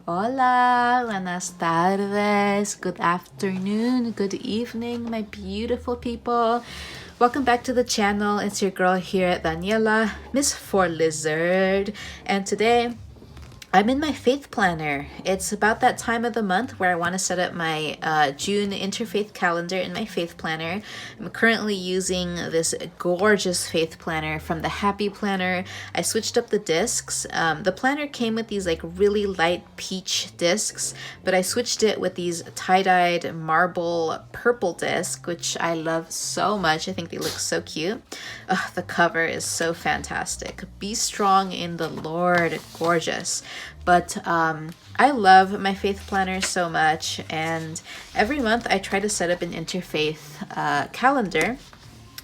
Hola, buenas tardes, good afternoon, good evening, my beautiful people. Welcome back to the channel. It's your girl here, Daniela, Miss For Lizard, and today I'm in my faith planner. It's about that time of the month where I want to set up my June interfaith calendar in my faith planner. I'm currently using this gorgeous faith planner from the Happy Planner. I switched up the discs. The planner came with these like really light peach discs, but I switched it with these tie-dyed marble purple disc, which I love so much. I think they look so cute. The cover is so fantastic. Be strong in the Lord. Gorgeous. But I love my faith planner so much, and every month I try to set up an interfaith calendar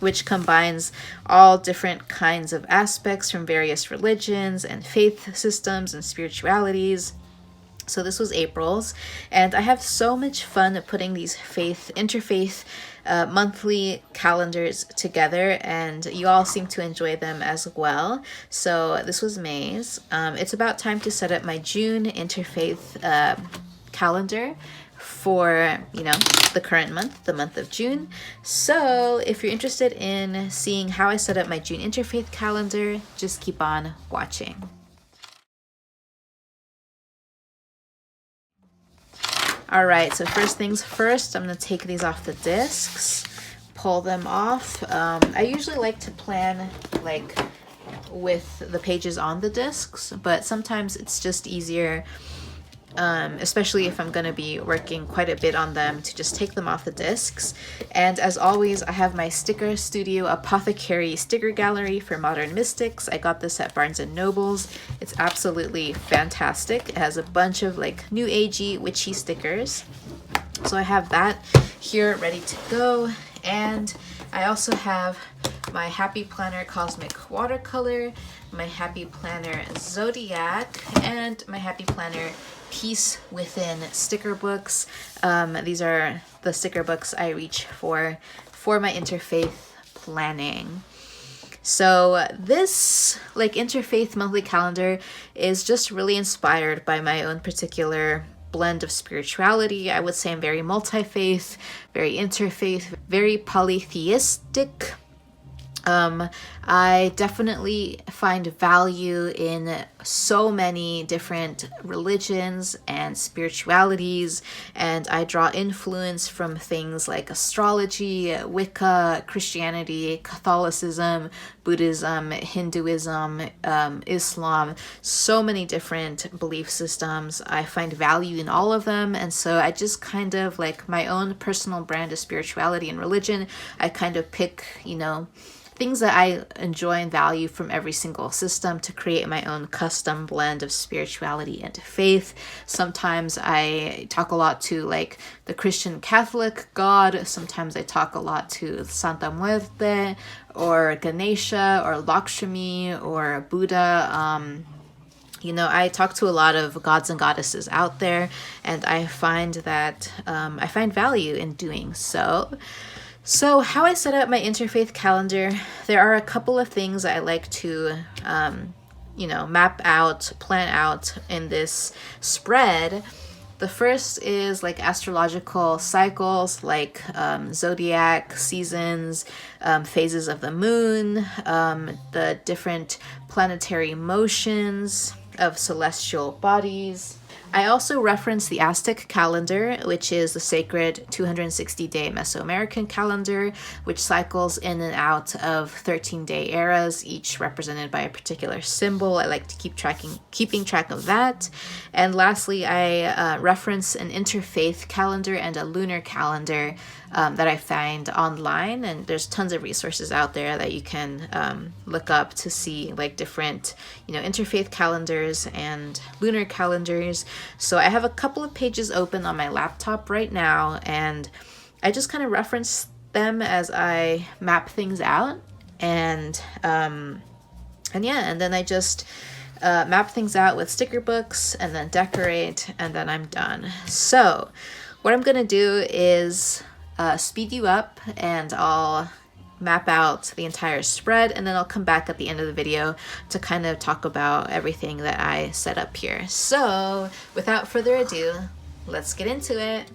which combines all different kinds of aspects from various religions and faith systems and spiritualities. So this was April's, and I have so much fun putting these interfaith monthly calendars together, and you all seem to enjoy them as well. So this was May's. It's about time to set up my June interfaith calendar for, the current month, the month of June. So if you're interested in seeing how I set up my June interfaith calendar, just keep on watching. All right, so first things first, I'm gonna take these off the discs, pull them off. I usually like to plan like with the pages on the discs, but sometimes it's just easier, especially if I'm gonna be working quite a bit on them, to just take them off the discs. And as always, I have my Sticker Studio Apothecary sticker gallery for modern mystics. I got this at Barnes & Noble's. It's absolutely fantastic. It has a bunch of like new agey witchy stickers. So I have that here ready to go. And I also have my Happy Planner Cosmic Watercolor, my Happy Planner Zodiac, and my Happy Planner Peace Within sticker books. These are the sticker books I reach for my interfaith planning. So this like interfaith monthly calendar is just really inspired by my own particular blend of spirituality. I would say I'm very multi-faith, very interfaith, very polytheistic. I definitely find value in so many different religions and spiritualities, and I draw influence from things like astrology, Wicca, Christianity, Catholicism, Buddhism, Hinduism, Islam, so many different belief systems. I find value in all of them, and so I just kind of like my own personal brand of spirituality and religion. I kind of pick, things that I enjoy and value from every single system to create my own custom blend of spirituality and faith. Sometimes I talk a lot to like the Christian Catholic God. Sometimes I talk a lot to Santa Muerte or Ganesha or Lakshmi or Buddha. I talk to a lot of gods and goddesses out there, and I find that I find value in doing so. So how I set up my interfaith calendar, there are a couple of things I like to, map out, plan out in this spread. The first is like astrological cycles, like zodiac seasons, phases of the moon, the different planetary motions of celestial bodies. I also reference the Aztec calendar, which is the sacred 260-day Mesoamerican calendar, which cycles in and out of 13-day eras, each represented by a particular symbol. I like to keeping track of that. And lastly, I reference an interfaith calendar and a lunar calendar that I find online, and there's tons of resources out there that you can look up to see like different, interfaith calendars and lunar calendars. So I have a couple of pages open on my laptop right now, and I just kind of reference them as I map things out, and then I just map things out with sticker books and then decorate, and then I'm done. So what I'm gonna do is speed you up, and I'll map out the entire spread, and then I'll come back at the end of the video to kind of talk about everything that I set up here. So without further ado, let's get into it.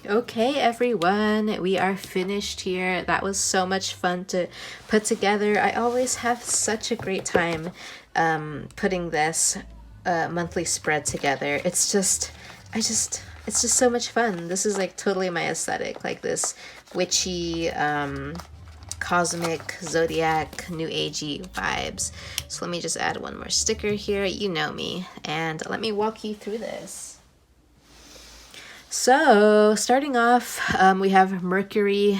Okay, everyone, we are finished here. That was so much fun to put together. I always have such a great time putting this monthly spread together. It's just so much fun. This is like totally my aesthetic, like this witchy, cosmic, zodiac, new agey vibes. So let me just add one more sticker here. You know me, and let me walk you through this. So starting off, we have Mercury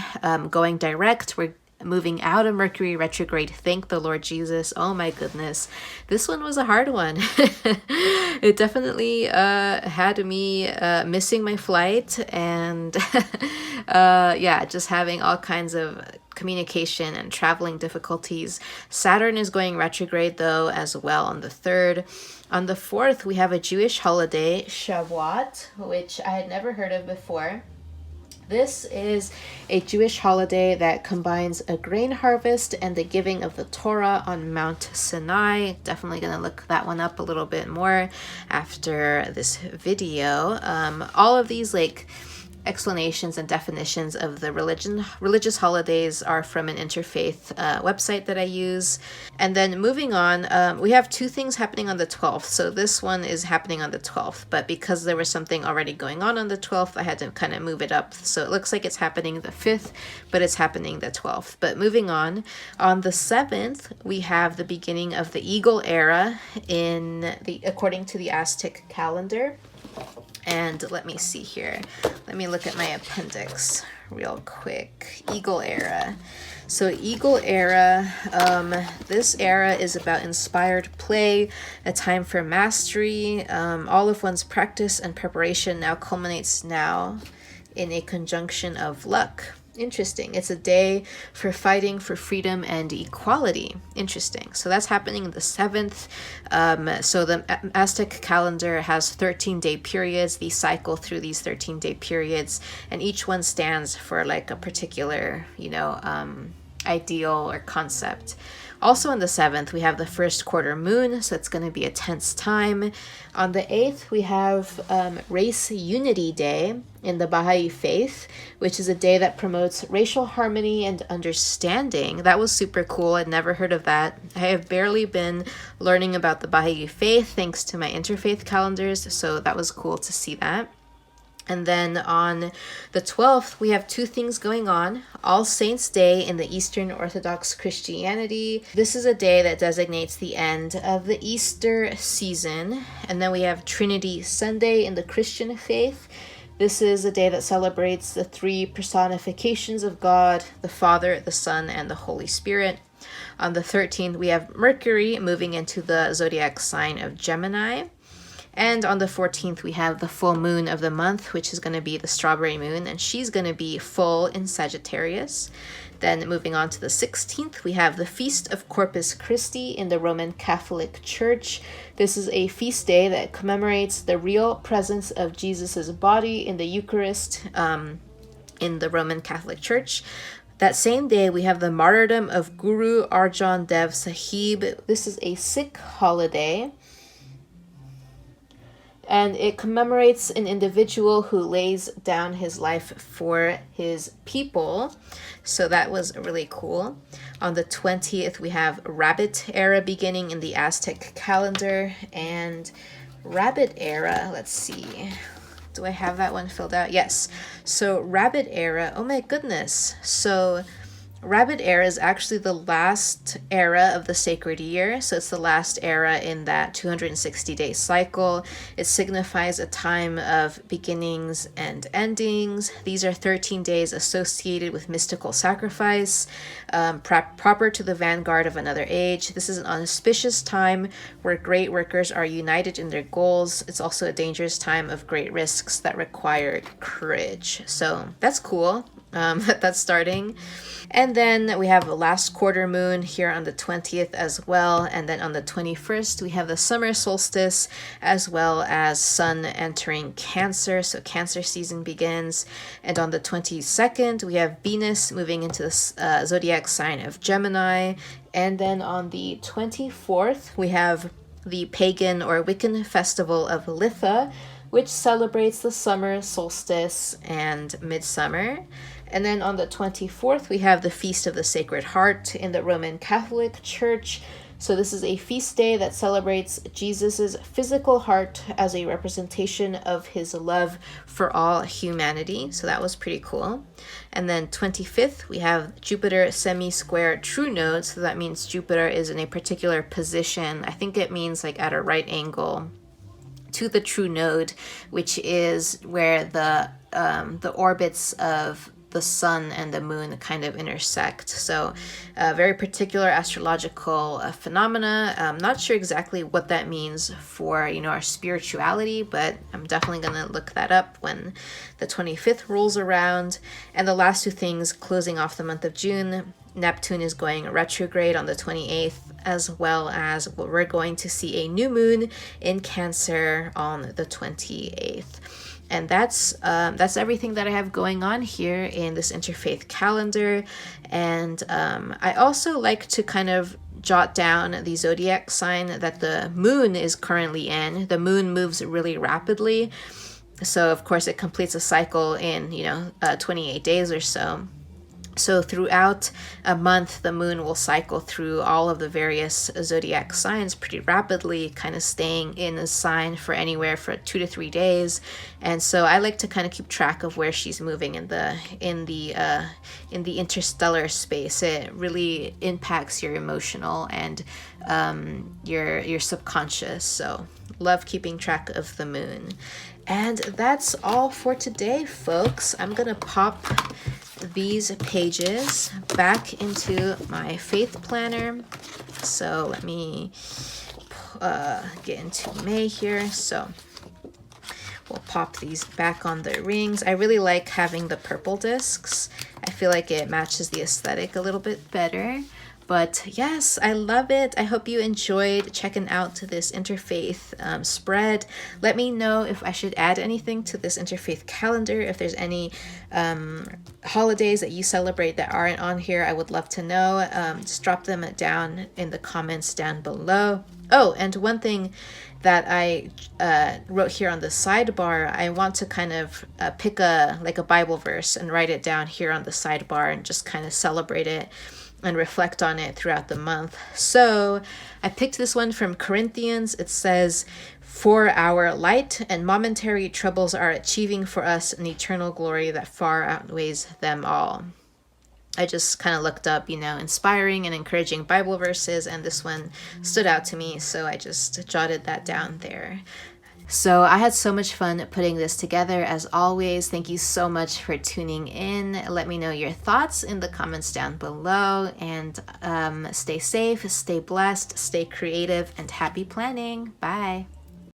going direct. We're moving out of Mercury retrograde. Thank the Lord Jesus. Oh my goodness. This one was a hard one. It definitely had me missing my flight and yeah, just having all kinds of communication and traveling difficulties. Saturn is going retrograde though as well on the 3rd. On the 4th, we have a Jewish holiday, Shavuot, which I had never heard of before. This is a Jewish holiday that combines a grain harvest and the giving of the Torah on Mount Sinai. Definitely going to look that one up a little bit more after this video. All of these like explanations and definitions of the religious holidays are from an Interfaith website that I use. And then moving on, we have two things happening on the 12th. So this one is happening on the 12th, but because there was something already going on the 12th, I had to kind of move it up. So it looks like it's happening the 5th, but it's happening the 12th. But moving on the 7th, we have the beginning of the Eagle era according to the Aztec calendar. And let me see here. Let me look at my appendix real quick. Eagle era. So Eagle era, this era is about inspired play, a time for mastery. All of one's practice and preparation now culminates now in a conjunction of luck. Interesting. It's a day for fighting for freedom and equality. Interesting. So that's happening the 7th. So the Aztec calendar has 13-day periods. These cycle through these 13-day periods, and each one stands for like a particular, ideal or concept. Also on the 7th, we have the first quarter moon, so it's going to be a tense time. On the 8th, we have Race Unity Day in the Baha'i Faith, which is a day that promotes racial harmony and understanding. That was super cool. I'd never heard of that. I have barely been learning about the Baha'i Faith thanks to my Interfaith calendars, so that was cool to see that. And then on the 12th, we have two things going on. All Saints' Day in the Eastern Orthodox Christianity. This is a day that designates the end of the Easter season. And then we have Trinity Sunday in the Christian faith. This is a day that celebrates the three personifications of God, the Father, the Son, and the Holy Spirit. On the 13th, we have Mercury moving into the zodiac sign of Gemini. And on the 14th, we have the full moon of the month, which is going to be the strawberry moon, and she's going to be full in Sagittarius. Then moving on to the 16th, we have the Feast of Corpus Christi in the Roman Catholic Church. This is a feast day that commemorates the real presence of Jesus's body in the Eucharist in the Roman Catholic Church. That same day, we have the martyrdom of Guru Arjan Dev Sahib. This is a Sikh holiday, and it commemorates an individual who lays down his life for his people. So that was really cool. On the 20th, we have Rabbit Era beginning in the Aztec calendar. And Rabbit Era, let's see. Do I have that one filled out? Yes. So Rabbit Era, oh my goodness. So Rabbit Era is actually the last era of the sacred year. So it's the last era in that 260-day cycle. It signifies a time of beginnings and endings. These are 13 days associated with mystical sacrifice, proper to the vanguard of another age. This is an auspicious time where great workers are united in their goals. It's also a dangerous time of great risks that require courage. So that's cool. That's starting. And then we have the last quarter moon here on the 20th as well. And then on the 21st, we have the summer solstice as well as sun entering Cancer. So Cancer season begins. And on the 22nd, we have Venus moving into the zodiac sign of Gemini. And then on the 24th, we have the pagan or Wiccan festival of Litha, which celebrates the summer solstice and midsummer. And then on the 24th, we have the Feast of the Sacred Heart in the Roman Catholic Church. So this is a feast day that celebrates Jesus's physical heart as a representation of his love for all humanity. So that was pretty cool. And then 25th, we have Jupiter semi-square true node. So that means Jupiter is in a particular position. I think it means like at a right angle to the true node, which is where the orbits of the sun and the moon kind of intersect. So very particular astrological phenomena. I'm not sure exactly what that means for, our spirituality, but I'm definitely going to look that up when the 25th rolls around. And the last two things closing off the month of June, Neptune is going retrograde on the 28th, as well as we're going to see a new moon in Cancer on the 28th. And that's everything that I have going on here in this interfaith calendar. And I also like to kind of jot down the zodiac sign that the moon is currently in. The moon moves really rapidly. So, of course, it completes a cycle in, 28 days or so. So throughout a month, the moon will cycle through all of the various zodiac signs pretty rapidly, kind of staying in a sign for anywhere for 2 to 3 days. And so I like to kind of keep track of where she's moving in the interstellar space. It really impacts your emotional and your subconscious. So love keeping track of the moon. And that's all for today, folks. I'm gonna pop these pages back into my faith planner. So let me get into May here. So we'll pop these back on the rings. I really like having the purple discs. I feel like it matches the aesthetic a little bit better. But yes, I love it. I hope you enjoyed checking out this interfaith spread. Let me know if I should add anything to this interfaith calendar. If there's any holidays that you celebrate that aren't on here, I would love to know. Just drop them down in the comments down below. Oh, and one thing that I wrote here on the sidebar, I want to kind of pick a Bible verse and write it down here on the sidebar and just kind of celebrate it and reflect on it throughout the month. So I picked this one from Corinthians. It says, For our light and momentary troubles are achieving for us an eternal glory that far outweighs them all. I just kind of looked up, inspiring and encouraging Bible verses, and this one stood out to me, so I just jotted that down there. So I had so much fun putting this together. As always, thank you so much for tuning in. Let me know your thoughts in the comments down below, and stay safe, stay blessed, stay creative, and happy planning. Bye.